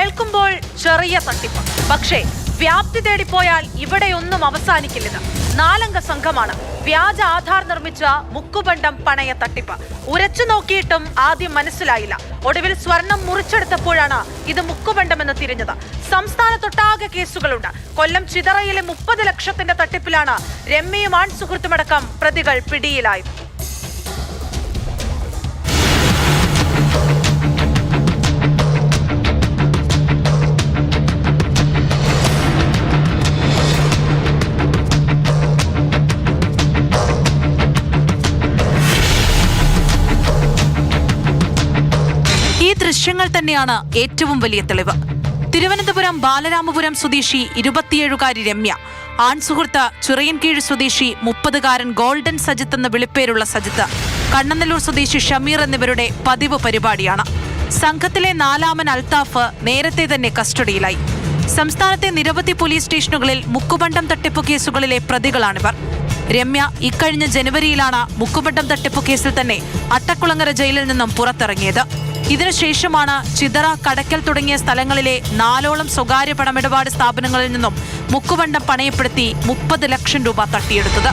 കേൾക്കുമ്പോൾ ചെറിയ തട്ടിപ്പ്, പക്ഷേ വ്യാപ്തി തേടിപ്പോയാൽ ഇവിടെയൊന്നും അവസാനിക്കില്ലെന്ന്. 4 അംഗ സംഘമാണ് വ്യാജ ആധാർ നിർമ്മിച്ച മുക്കുബണ്ടം പണയ തട്ടിപ്പ്. ഉരച്ചു നോക്കിയിട്ടും ആദ്യം മനസ്സിലായില്ല. ഒടുവിൽ സ്വർണം മുറിച്ചെടുത്തപ്പോഴാണ് ഇത് മുക്കുബണ്ടമെന്ന് തിരിഞ്ഞത്. സംസ്ഥാനത്തൊട്ടാകെ കേസുകളുണ്ട്. കൊല്ലം ചിതറയിലെ 30 ലക്ഷത്തിന്റെ തട്ടിപ്പിലാണ് രമ്യയും ആൺസുഹൃത്തുമടക്കം പ്രതികൾ പിടിയിലായത്. ദൃശ്യങ്ങൾ തന്നെയാണ് ഏറ്റവും വലിയ തെളിവ്. തിരുവനന്തപുരം ബാലരാമപുരം സ്വദേശി 27-കാരി രമ്യ, ആൺസുഹൃത്ത് ചിറയൻകീഴ് സ്വദേശി 30-കാരൻ ഗോൾഡൻ സജിത്ത് എന്ന വിളിപ്പേരുള്ള സജിത്ത്, കണ്ണനല്ലൂർ സ്വദേശി ഷമീർ എന്നിവരുടെ പതിവ് പരിപാടിയാണ്. സംഘത്തിലെ 4-ാമൻ അൽത്താഫ് നേരത്തെ തന്നെ കസ്റ്റഡിയിലായി. സംസ്ഥാനത്തെ നിരവധി പോലീസ് സ്റ്റേഷനുകളിൽ മുക്കുബണ്ടം തട്ടിപ്പ് കേസുകളിലെ പ്രതികളാണിവർ. രമ്യ ഇക്കഴിഞ്ഞ ജനുവരിയിലാണ് മുക്കുബണ്ടം തട്ടിപ്പ് കേസിൽ തന്നെ അട്ടക്കുളങ്ങര ജയിലിൽ നിന്നും പുറത്തിറങ്ങിയത്. ഇതിനുശേഷമാണ് ചിതറ, കടക്കൽ തുടങ്ങിയ സ്ഥലങ്ങളിലെ 4ഓളം സ്വകാര്യ പണമിടപാട് സ്ഥാപനങ്ങളിൽ നിന്നും മുക്കുബണ്ടം പണയപ്പെടുത്തി 30 ലക്ഷം രൂപ തട്ടിയെടുത്തത്.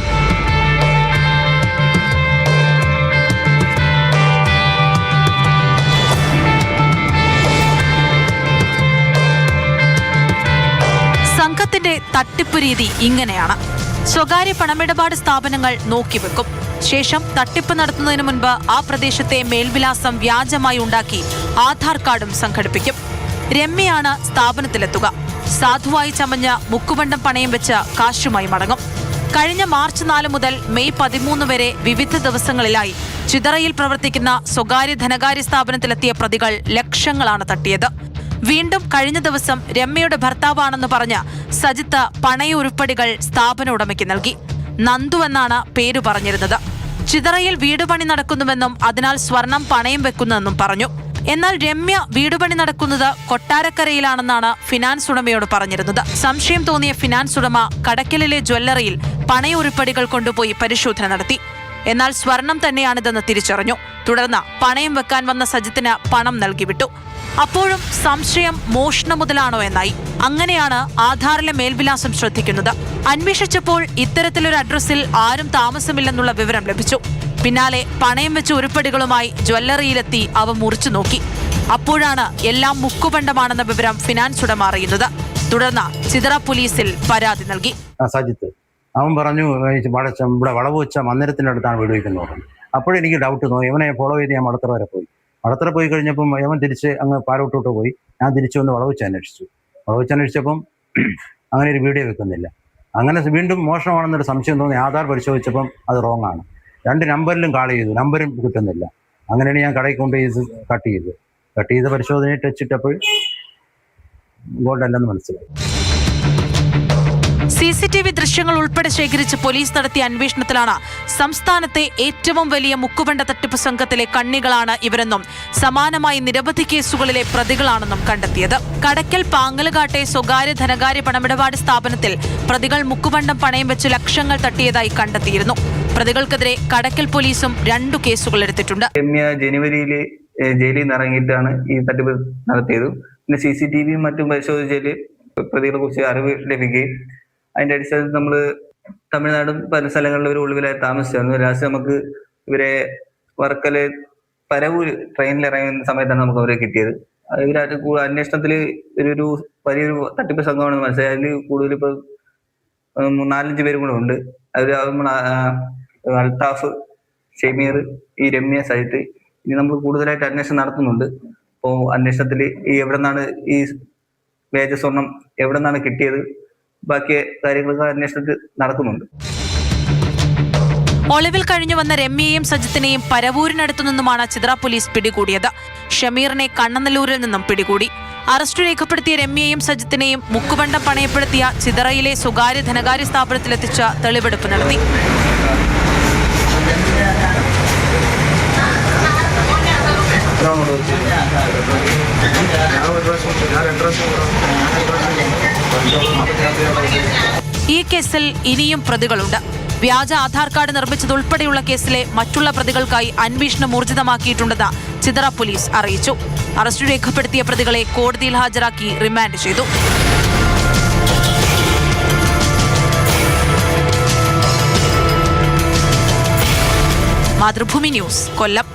സംഘത്തിന്റെ തട്ടിപ്പ് രീതി ഇങ്ങനെയാണ്. സ്വകാര്യ പണമിടപാട് സ്ഥാപനങ്ങൾ നോക്കിവെക്കും. ശേഷം തട്ടിപ്പ് നടത്തുന്നതിന് മുൻപ് ആ പ്രദേശത്തെ മേൽവിലാസം വ്യാജമായി ഉണ്ടാക്കി ആധാർ കാർഡും സംഘടിപ്പിക്കും. രമ്യയാണ് സ്ഥാപനത്തിലെത്തുക. സാധുവായി ചമഞ്ഞ മുക്കുബണ്ടം പണയം വെച്ച് കാശുമായി മടങ്ങും. കഴിഞ്ഞ മാർച്ച് 4 മുതൽ മെയ് 13 വരെ വിവിധ ദിവസങ്ങളിലായി ചിതറയിൽ പ്രവർത്തിക്കുന്ന സ്വകാര്യ ധനകാര്യ സ്ഥാപനത്തിലെത്തിയ പ്രതികൾ ലക്ഷങ്ങളാണ് തട്ടിയത്. വീണ്ടും കഴിഞ്ഞ ദിവസം രമ്യയുടെ ഭർത്താവാണെന്ന് പറഞ്ഞ സജിത്ത് പണയ ഉരുപ്പടികൾ സ്ഥാപന ഉടമയ്ക്ക് നൽകി. നന്ദു എന്നാണ് പേര് പറഞ്ഞിരുന്നത്. ചിതറയിൽ വീടുപണി നടക്കുന്നുവെന്നും അതിനാൽ സ്വർണം പണയം വെക്കുന്നെന്നും പറഞ്ഞു. എന്നാൽ രമ്യ വീടുപണി നടക്കുന്നത് കൊട്ടാരക്കരയിലാണെന്നാണ് ഫിനാൻസ് ഉടമയോട് പറഞ്ഞിരുന്നത്. സംശയം തോന്നിയ ഫിനാൻസ് ഉടമ കടക്കലിലെ ജ്വല്ലറിയിൽ പണയ ഉരുപ്പടികൾ കൊണ്ടുപോയി പരിശോധന നടത്തി. എന്നാൽ സ്വർണം തന്നെയാണിതെന്ന് തിരിച്ചറിഞ്ഞു. തുടർന്ന് പണയം വെക്കാൻ വന്ന സജിത്തിന് പണം നൽകിവിട്ടു. അപ്പോഴും സംശയം മോഷണ മുതലാണോ എന്നായി. അങ്ങനെയാണ് ആധാറിലെ മേൽവിലാസം ശ്രദ്ധിക്കുന്നത്. അന്വേഷിച്ചപ്പോൾ ഇത്തരത്തിലൊരു അഡ്രസ്സിൽ ആരും താമസമില്ലെന്നുള്ള വിവരം ലഭിച്ചു. പിന്നാലെ പണയം വെച്ച ഉരുപ്പടികളുമായി ജ്വല്ലറിയിലെത്തി അവ മുറിച്ചു നോക്കി. അപ്പോഴാണ് എല്ലാം മുക്കുബണ്ടമാണെന്ന വിവരം ഫിനാൻസ് ഉടമ അറിയുന്നത്. തുടർന്ന് ചിതറ പോലീസിൽ പരാതി നൽകി. സജിത്ത് അവൻ പറഞ്ഞു, ഇവിടെ വളവ് വെച്ച മന്ദിരത്തിന്റെ അടുത്താണ് വീട് വയ്ക്കുന്നത്. അപ്പോഴെനിക്ക് ഡൗട്ട് തോന്നി. ഇവനെ ഫോളോ ചെയ്ത് ഞാൻ മടത്തറ വരെ പോയി. മടത്തറ പോയി കഴിഞ്ഞപ്പം അവൻ തിരിച്ച് അങ്ങ് പാലോട്ടോട്ട് പോയി. ഞാൻ തിരിച്ചു വന്ന് വളവെച്ച് അന്വേഷിച്ചു. വളവെച്ച് അന്വേഷിച്ചപ്പം അങ്ങനെ ഒരു വീഡിയോ വെക്കുന്നില്ല. അങ്ങനെ വീണ്ടും മോശമാണെന്നൊരു സംശയം തോന്നി. ആധാർ പരിശോധിച്ചപ്പം അത് റോങ് ആണ്. 2 നമ്പറിലും കാൾ ചെയ്തു, നമ്പരും കിട്ടുന്നില്ല. അങ്ങനെയാണ് ഞാൻ കടയിൽ കൊണ്ട് കട്ട് ചെയ്ത് പരിശോധനയെ ടച്ചിട്ടപ്പോൾ ഗോൾഡ് അല്ലെന്ന് മനസ്സിലായി. CCTV ദൃശ്യങ്ങൾ ഉൾപ്പെടെ ശേഖരിച്ച് പോലീസ് നടത്തിയ അന്വേഷണത്തിലാണ് സംസ്ഥാനത്തെ ഏറ്റവും വലിയ മുക്കുബണ്ട തട്ടിപ്പ് സംഘത്തിലെ കണ്ണികളാണ് ഇവരെന്നും സമാനമായി നിരവധി കേസുകളിലെ പ്രതികളാണെന്നും കണ്ടെത്തിയത്. കടക്കൽ പാങ്ങലുകാട്ടെ സ്വകാര്യ ധനകാര്യ പണമിടപാട് സ്ഥാപനത്തിൽ പ്രതികൾ മുക്കുബണ്ടം പണയം വെച്ച് ലക്ഷങ്ങൾ തട്ടിയതായി കണ്ടെത്തിയിരുന്നു. പ്രതികൾക്കെതിരെ കടക്കൽ പോലീസും 2 കേസുകൾ എടുത്തിട്ടുണ്ട്. രമ്യ ജനുവരിയിൽ ജയിലിൽ നിന്ന് ഇറങ്ങിയിട്ടാണ് ഈ തട്ടിപ്പ് നടത്തിയത്. പിന്നെ CCTV മറ്റും പരിശോധിച്ചാല് പ്രതികളെ കുറിച്ച് അറിവ് ലഭിക്കുകയും അതിന്റെ അടിസ്ഥാനത്തിൽ നമ്മൾ തമിഴ്നാടും പല സ്ഥലങ്ങളിലും ഒരു ഒളിവിലായി താമസിച്ചായിരുന്നു. ലാസ്റ്റ് നമുക്ക് ഇവരെ വർക്കല് പരവൂര് ട്രെയിനിൽ ഇറങ്ങുന്ന സമയത്താണ് നമുക്ക് അവരെ കിട്ടിയത്. ഇവരായിട്ട് അന്വേഷണത്തിൽ ഒരു വലിയൊരു തട്ടിപ്പ് സംഘമാണെന്ന് മനസ്സിലായി. അതിൽ കൂടുതൽ ഇപ്പോൾ 4-5 പേരും കൂടെ ഉണ്ട്. അതിൽ അൽത്താഫ്, ഷമീർ, ഈ രമ്യ, സജിത്ത്. ഇനി നമ്മൾ കൂടുതലായിട്ട് അന്വേഷണം നടത്തുന്നുണ്ട്. അപ്പോൾ അന്വേഷണത്തിൽ ഈ എവിടെ നിന്നാണ് ഈ വ്യാജ സ്വർണം എവിടെ നിന്നാണ് കിട്ടിയത്, ബാക്കി കാര്യങ്ങളൊക്കെ അന്വേഷണത്തിൽ നടക്കുന്നുണ്ട്. ഒളിവിൽ കഴിഞ്ഞു വന്ന രമ്യയെയും സജിത്തിനെയും പരവൂരിനടുത്തു നിന്നുമാണ് ചിതറ പോലീസ് പിടികൂടിയത്. ഷമീറിനെ കണ്ണനല്ലൂരിൽ നിന്നും പിടികൂടി. അറസ്റ്റ് രേഖപ്പെടുത്തിയ രമ്യയെയും സജിത്തിനെയും മുക്കുബണ്ടം പണയപ്പെടുത്തിയ ചിതറയിലെ സ്വകാര്യ ധനകാര്യ സ്ഥാപനത്തിലെത്തിച്ച് തെളിവെടുപ്പ് നടത്തി. ഈ കേസിൽ ഇനിയും പ്രതികളുണ്ട്. വ്യാജ ആധാർ കാർഡ് നിർമ്മിച്ചതുൾപ്പെടെയുള്ള കേസിലെ മറ്റുള്ള പ്രതികൾക്കായി അന്വേഷണം ഊർജിതമാക്കിയിട്ടുണ്ടെന്ന് ചിതറ പോലീസ് അറിയിച്ചു. അറസ്റ്റ് രേഖപ്പെടുത്തിയ പ്രതികളെ കോടതിയിൽ ഹാജരാക്കി റിമാൻഡ് ചെയ്തു. മാതൃഭൂമി ന്യൂസ്, കൊല്ലം.